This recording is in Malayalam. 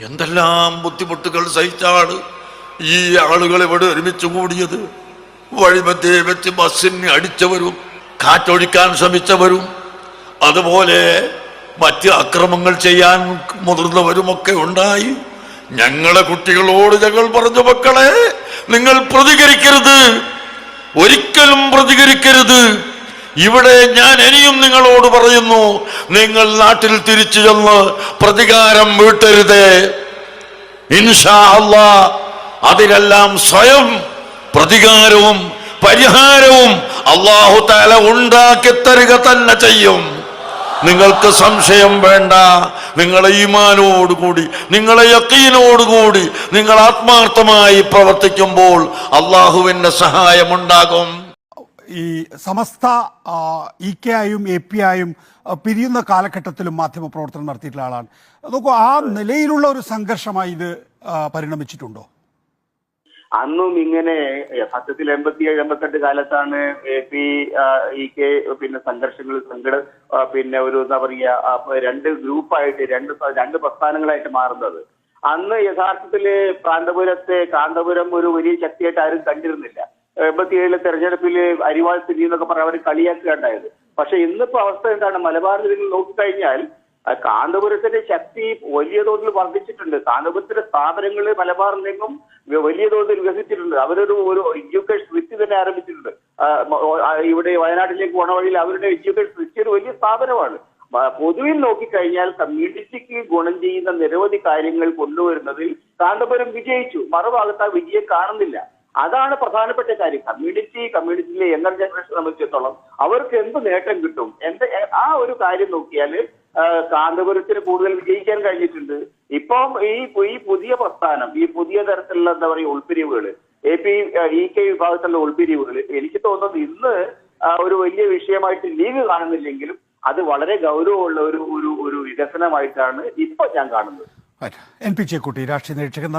എന്തെല്ലാം ബുദ്ധിമുട്ടുകൾ സഹിച്ചാണ് ഈ ആളുകൾ ഇവിടെ ഒരുമിച്ച് കൂടിയത്. വഴിമധ്യേ വെച്ച് ബസ്സിന് അടിച്ചവരും കാറ്റൊഴിക്കാൻ ശ്രമിച്ചവരും അതുപോലെ മറ്റ് അക്രമങ്ങൾ ചെയ്യാൻ മുതിർന്നവരുമൊക്കെ ഉണ്ടായി. ഞങ്ങളെ കുട്ടികളോട് ഞങ്ങൾ പറഞ്ഞു, മക്കളെ നിങ്ങൾ പ്രതികരിക്കരുത്, ഒരിക്കലും പ്രതികരിക്കരുത്. ഇവിടെ ഞാൻ ഇനിയും നിങ്ങളോട് പറയുന്നു, നിങ്ങൾ നാട്ടിൽ തിരിച്ചു ചെന്ന് പ്രതികാരം വീട്ടരുത്. ഇൻഷാ അല്ലാഹ് അതിനെല്ലാം സ്വയം പ്രതികാരവും പരിഹാരവും അല്ലാഹു തആല ഉണ്ടാക്കി തരിക തന്നെ ചെയ്യും. നിങ്ങൾക്ക് സംശയം വേണ്ട. നിങ്ങളെ ഈമാനോടുകൂടി, നിങ്ങളെ യഖീനോടുകൂടി നിങ്ങൾ ആത്മാർത്ഥമായി പ്രവർത്തിക്കുമ്പോൾ അള്ളാഹുവിന്റെ സഹായമുണ്ടാകും. ഈ സമസ്ത ഇകെയും എപിഐയും പിരിയുന്ന കാലഘട്ടത്തിലും മാധ്യമ പ്രവർത്തനം നടത്തിയിട്ടുള്ള ആളാണ്. നോക്കൂ, ആ നിലയിലുള്ള ഒരു സംഘർഷമായി ഇത് പരിണമിച്ചിട്ടുണ്ടോ? അന്നും ഇങ്ങനെ സത്യത്തിൽ 87-88 കാലത്താണ് ഇകെ പിന്നെ സംഘർഷങ്ങൾ പിന്നെ ഒരു എന്താ പറയുക രണ്ട് ഗ്രൂപ്പായിട്ട് രണ്ട് പ്രസ്ഥാനങ്ങളായിട്ട് മാറുന്നത്. അന്ന് യഥാർത്ഥത്തില് കാന്തപുരം ഒരു വലിയ ശക്തിയായിട്ട് ആരും കണ്ടിരുന്നില്ല. 87 തെരഞ്ഞെടുപ്പിൽ അരിവാൾ സ്ഥിതി എന്നൊക്കെ പറഞ്ഞ് അവർ കളിയാക്കുകയുണ്ടായത്. പക്ഷെ ഇന്നിപ്പോ അവസ്ഥ എന്താണ്? മലബാറിൽ നിങ്ങൾ നോക്കിക്കഴിഞ്ഞാൽ കാന്തപുരത്തിന്റെ ശക്തി വലിയ തോതിൽ വർദ്ധിച്ചിട്ടുണ്ട്. കാന്തപുരത്തിന്റെ സ്ഥാപനങ്ങൾ മലബാറിലെങ്ങും വലിയ തോതിൽ വികസിച്ചിട്ടുണ്ട്. അവരൊരു എഡ്യൂക്കേഷൻ വിറ്റ് തന്നെ ആരംഭിച്ചിട്ടുണ്ട്. ഇവിടെ വയനാട്ടിലേക്ക് പോണ വഴിയിൽ അവരുടെ എഡ്യൂക്കേഷൻ വിറ്റ് ഒരു വലിയ സ്ഥാപനമാണ്. പൊതുവിൽ നോക്കിക്കഴിഞ്ഞാൽ കമ്മ്യൂണിറ്റിക്ക് ഗുണം ചെയ്യുന്ന നിരവധി കാര്യങ്ങൾ കൊണ്ടുവരുന്നതിൽ കാന്തപുരം വിജയിച്ചു. മറുഭാഗത്ത് ആ വിജയം കാണുന്നില്ല. അതാണ് പ്രധാനപ്പെട്ട കാര്യം. കമ്മ്യൂണിറ്റിയിലെ യങ്ങർ ജനറേഷൻ സംബന്ധിച്ചിടത്തോളം അവർക്ക് എന്ത് നേട്ടം കിട്ടും, ആ ഒരു കാര്യം നോക്കിയാൽ കാന്തപുരത്തിന് കൂടുതൽ വിജയിക്കാൻ കഴിഞ്ഞിട്ടുണ്ട്. ഇപ്പം ഈ പുതിയ പ്രസ്ഥാനം, ഈ പുതിയ തരത്തിലുള്ള എന്താ പറയുക ഉൾപ്പിരിവുകൾ, ഇകെ വിഭാഗത്തിലുള്ള ഉൾപ്പിരിവുകൾ, എനിക്ക് തോന്നുന്നത് ഇന്ന് ഒരു വലിയ വിഷയമായിട്ട് ലീഗ് കാണുന്നില്ലെങ്കിലും അത് വളരെ ഗൗരവമുള്ള ഒരു വികസനമായിട്ടാണ് ഇപ്പൊ ഞാൻ കാണുന്നത്. NP ചേക്കുട്ടി, രാഷ്ട്രീയ നിരീക്ഷകൻ.